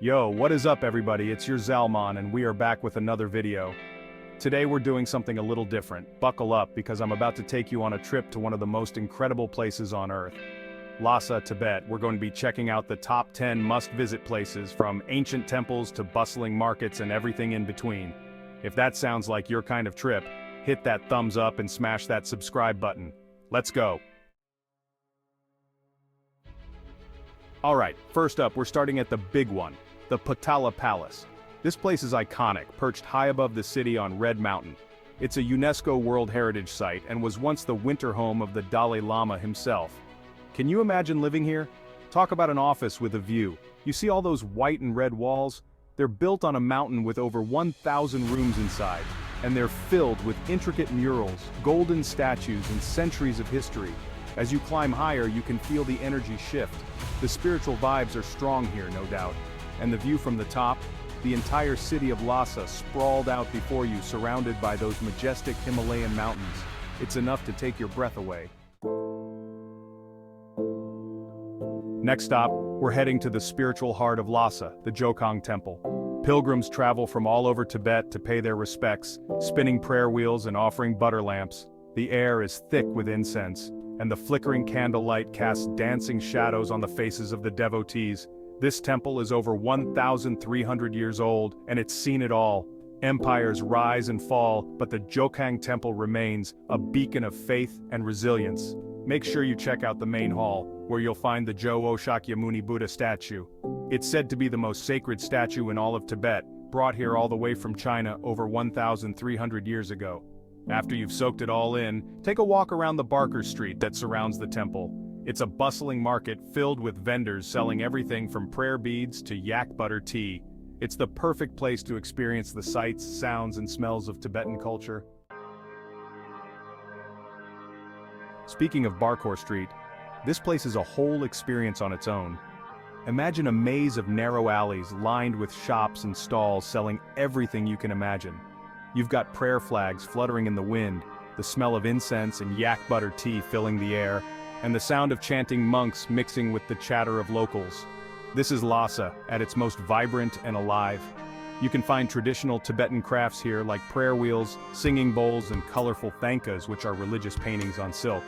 Yo, what is up everybody? It's your Zalman and we are back with another video. Today we're doing something a little different. Buckle up because I'm about to take you on a trip to one of the most incredible places on earth. Lhasa, Tibet. We're going to be checking out the top 10 must-visit places, from ancient temples to bustling markets and everything in between. If that sounds like your kind of trip, hit that thumbs up and smash that subscribe button. Let's go. Alright, first up we're starting at the big one, the Potala Palace. This place is iconic, perched high above the city on Red Mountain. It's a UNESCO World Heritage Site and was once the winter home of the Dalai Lama himself. Can you imagine living here? Talk about an office with a view. You see all those white and red walls? They're built on a mountain with over 1,000 rooms inside, and they're filled with intricate murals, golden statues, and centuries of history. As you climb higher, you can feel the energy shift. The spiritual vibes are strong here, no doubt. And the view from the top, the entire city of Lhasa sprawled out before you, surrounded by those majestic Himalayan mountains. It's enough to take your breath away. Next stop, we're heading to the spiritual heart of Lhasa, the Jokhang Temple. Pilgrims travel from all over Tibet to pay their respects, spinning prayer wheels and offering butter lamps. The air is thick with incense, and the flickering candlelight casts dancing shadows on the faces of the devotees. This temple is over 1,300 years old, and it's seen it all. Empires rise and fall, but the Jokhang Temple remains a beacon of faith and resilience. Make sure you check out the main hall, where you'll find the Jo Shakyamuni Buddha statue. It's said to be the most sacred statue in all of Tibet, brought here all the way from China over 1,300 years ago. After you've soaked it all in, take a walk around the Barker Street that surrounds the temple. It's a bustling market filled with vendors selling everything from prayer beads to yak butter tea. It's the perfect place to experience the sights, sounds, and smells of Tibetan culture. Speaking of Barker Street, this place is a whole experience on its own. Imagine a maze of narrow alleys lined with shops and stalls selling everything you can imagine. You've got prayer flags fluttering in the wind, the smell of incense and yak butter tea filling the air, and the sound of chanting monks mixing with the chatter of locals. This is Lhasa, at its most vibrant and alive. You can find traditional Tibetan crafts here like prayer wheels, singing bowls, and colorful thankas, which are religious paintings on silk.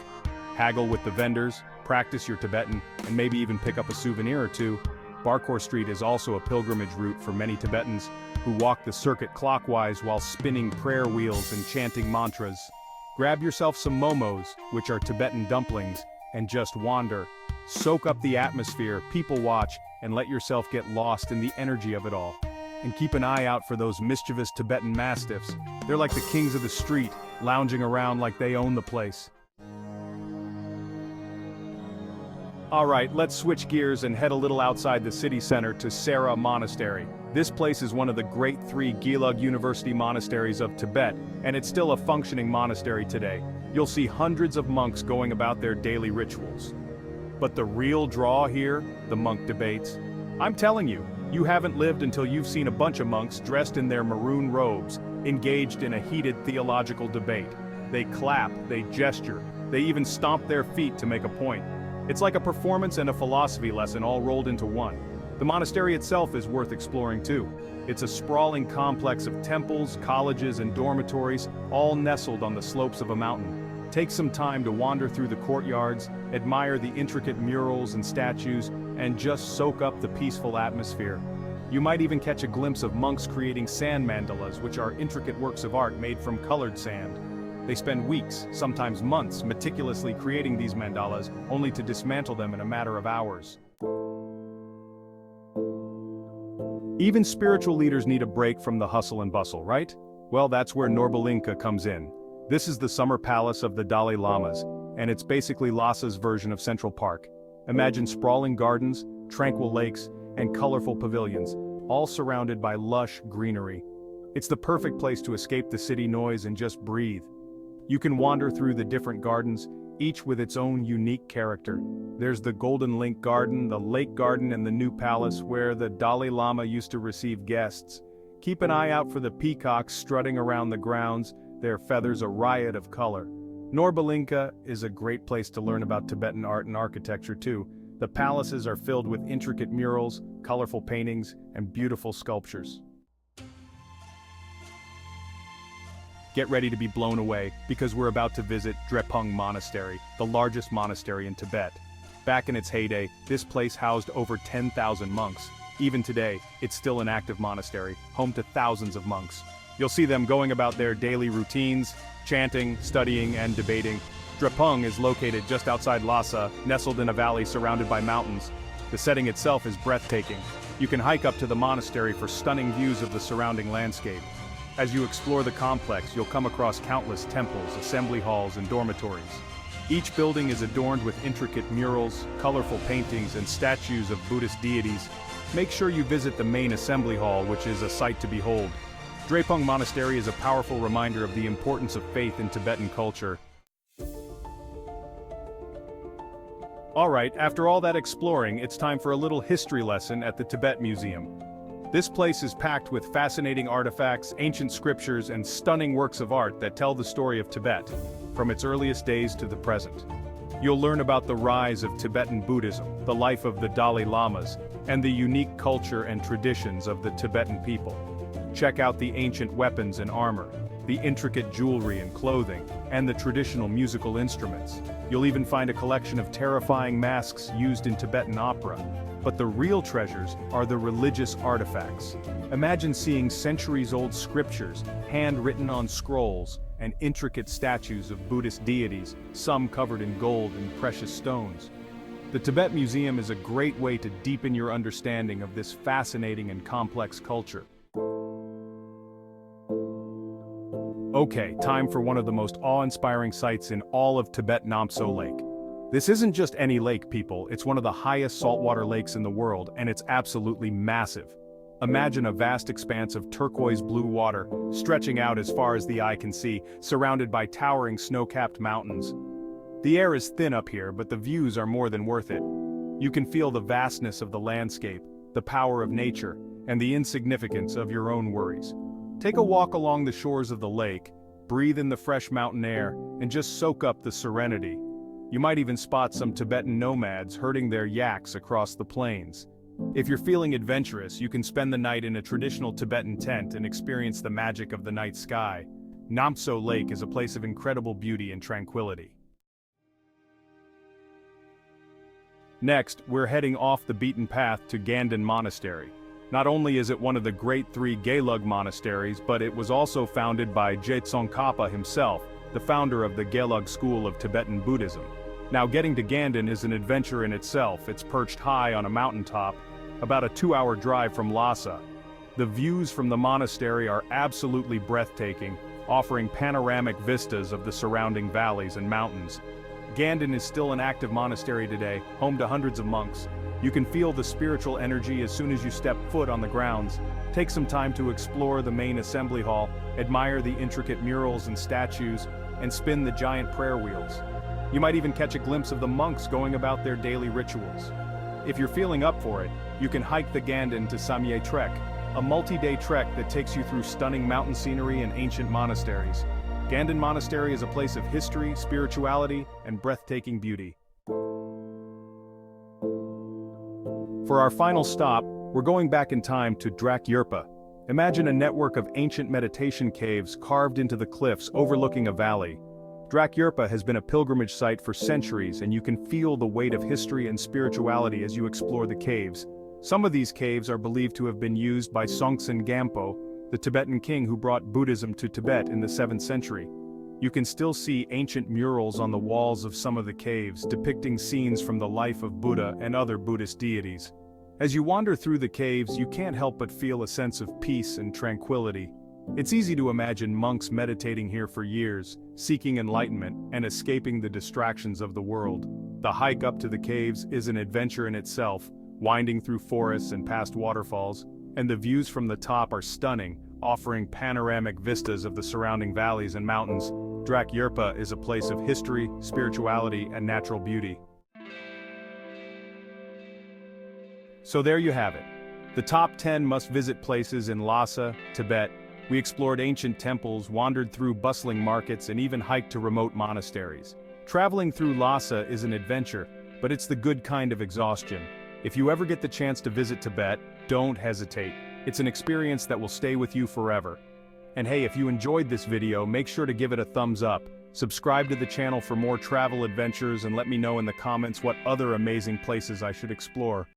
Haggle with the vendors, practice your Tibetan, and maybe even pick up a souvenir or two. Barker Street is also a pilgrimage route for many Tibetans, who walk the circuit clockwise while spinning prayer wheels and chanting mantras. Grab yourself some momos, which are Tibetan dumplings, and just wander. Soak up the atmosphere, people watch, and let yourself get lost in the energy of it all. And keep an eye out for those mischievous Tibetan mastiffs. They're like the kings of the street, lounging around like they own the place. Alright, let's switch gears and head a little outside the city center to Sera Monastery. This place is one of the great three Gelug University monasteries of Tibet, and it's still a functioning monastery today. You'll see hundreds of monks going about their daily rituals. But the real draw here, the monk debates. I'm telling you, you haven't lived until you've seen a bunch of monks dressed in their maroon robes, engaged in a heated theological debate. They clap, they gesture, they even stomp their feet to make a point. It's like a performance and a philosophy lesson all rolled into one. The monastery itself is worth exploring too. It's a sprawling complex of temples, colleges, and dormitories, all nestled on the slopes of a mountain. Take some time to wander through the courtyards, admire the intricate murals and statues, and just soak up the peaceful atmosphere. You might even catch a glimpse of monks creating sand mandalas, which are intricate works of art made from colored sand. They spend weeks, sometimes months, meticulously creating these mandalas, only to dismantle them in a matter of hours. Even spiritual leaders need a break from the hustle and bustle, right? Well, that's where Norbalinka comes in. This is the summer palace of the Dalai Lamas, and it's basically Lhasa's version of Central Park. Imagine sprawling gardens, tranquil lakes, and colorful pavilions, all surrounded by lush greenery. It's the perfect place to escape the city noise and just breathe. You can wander through the different gardens, each with its own unique character. There's the Golden Link Garden, the Lake Garden, and the New Palace, where the Dalai Lama used to receive guests. Keep an eye out for the peacocks strutting around the grounds, their feathers a riot of color. Norbalinka is a great place to learn about Tibetan art and architecture too. The palaces are filled with intricate murals, colorful paintings, and beautiful sculptures. Get ready to be blown away, because we're about to visit Drepung Monastery, the largest monastery in Tibet. Back in its heyday, this place housed over 10,000 monks. Even today, it's still an active monastery, home to thousands of monks. You'll see them going about their daily routines, chanting, studying, and debating. Drepung is located just outside Lhasa, nestled in a valley surrounded by mountains. The setting itself is breathtaking. You can hike up to the monastery for stunning views of the surrounding landscape. As you explore the complex, you'll come across countless temples, assembly halls, and dormitories. Each building is adorned with intricate murals, colorful paintings, and statues of Buddhist deities. Make sure you visit the main assembly hall, which is a sight to behold. Drepung Monastery is a powerful reminder of the importance of faith in Tibetan culture. Alright, after all that exploring, it's time for a little history lesson at the Tibet Museum. This place is packed with fascinating artifacts, ancient scriptures, and stunning works of art that tell the story of Tibet, from its earliest days to the present. You'll learn about the rise of Tibetan Buddhism, the life of the Dalai Lamas, and the unique culture and traditions of the Tibetan people. Check out the ancient weapons and armor, the intricate jewelry and clothing, and the traditional musical instruments. You'll even find a collection of terrifying masks used in Tibetan opera. But the real treasures are the religious artifacts. Imagine seeing centuries-old scriptures, handwritten on scrolls, and intricate statues of Buddhist deities, some covered in gold and precious stones. The Tibet Museum is a great way to deepen your understanding of this fascinating and complex culture. Okay, time for one of the most awe-inspiring sights in all of Tibet, Namtso Lake. This isn't just any lake, people, it's one of the highest saltwater lakes in the world, and it's absolutely massive. Imagine a vast expanse of turquoise blue water, stretching out as far as the eye can see, surrounded by towering snow-capped mountains. The air is thin up here, but the views are more than worth it. You can feel the vastness of the landscape, the power of nature, and the insignificance of your own worries. Take a walk along the shores of the lake, breathe in the fresh mountain air, and just soak up the serenity. You might even spot some Tibetan nomads herding their yaks across the plains. If you're feeling adventurous, you can spend the night in a traditional Tibetan tent and experience the magic of the night sky. Namtso Lake is a place of incredible beauty and tranquility. Next, we're heading off the beaten path to Ganden Monastery. Not only is it one of the great three Gelug monasteries, but it was also founded by Je Tsongkhapa himself, the founder of the Gelug school of Tibetan Buddhism. Now, getting to Ganden is an adventure in itself. It's perched high on a mountaintop, about a 2-hour drive from Lhasa. The views from the monastery are absolutely breathtaking, offering panoramic vistas of the surrounding valleys and mountains. Ganden is still an active monastery today, home to hundreds of monks. You can feel the spiritual energy as soon as you step foot on the grounds. Take some time to explore the main assembly hall, admire the intricate murals and statues, and spin the giant prayer wheels. You might even catch a glimpse of the monks going about their daily rituals. If you're feeling up for it, you can hike the Ganden to Samye Trek, a multi-day trek that takes you through stunning mountain scenery and ancient monasteries. Ganden Monastery is a place of history, spirituality, and breathtaking beauty. For our final stop, we're going back in time to Drak Yerpa. Imagine a network of ancient meditation caves carved into the cliffs overlooking a valley. Drak Yerpa has been a pilgrimage site for centuries, and you can feel the weight of history and spirituality as you explore the caves. Some of these caves are believed to have been used by Songtsen Gampo, the Tibetan king who brought Buddhism to Tibet in the 7th century. You can still see ancient murals on the walls of some of the caves depicting scenes from the life of Buddha and other Buddhist deities. As you wander through the caves, you can't help but feel a sense of peace and tranquility. It's easy to imagine monks meditating here for years, seeking enlightenment and escaping the distractions of the world. The hike up to the caves is an adventure in itself, winding through forests and past waterfalls, and the views from the top are stunning, offering panoramic vistas of the surrounding valleys and mountains. Drak Yerpa is a place of history, spirituality, and natural beauty. So there you have it. The top 10 must-visit places in Lhasa, Tibet. We explored ancient temples, wandered through bustling markets, and even hiked to remote monasteries. Traveling through Lhasa is an adventure, but it's the good kind of exhaustion. If you ever get the chance to visit Tibet, don't hesitate. It's an experience that will stay with you forever. And hey, if you enjoyed this video, make sure to give it a thumbs up. Subscribe to the channel for more travel adventures and let me know in the comments what other amazing places I should explore.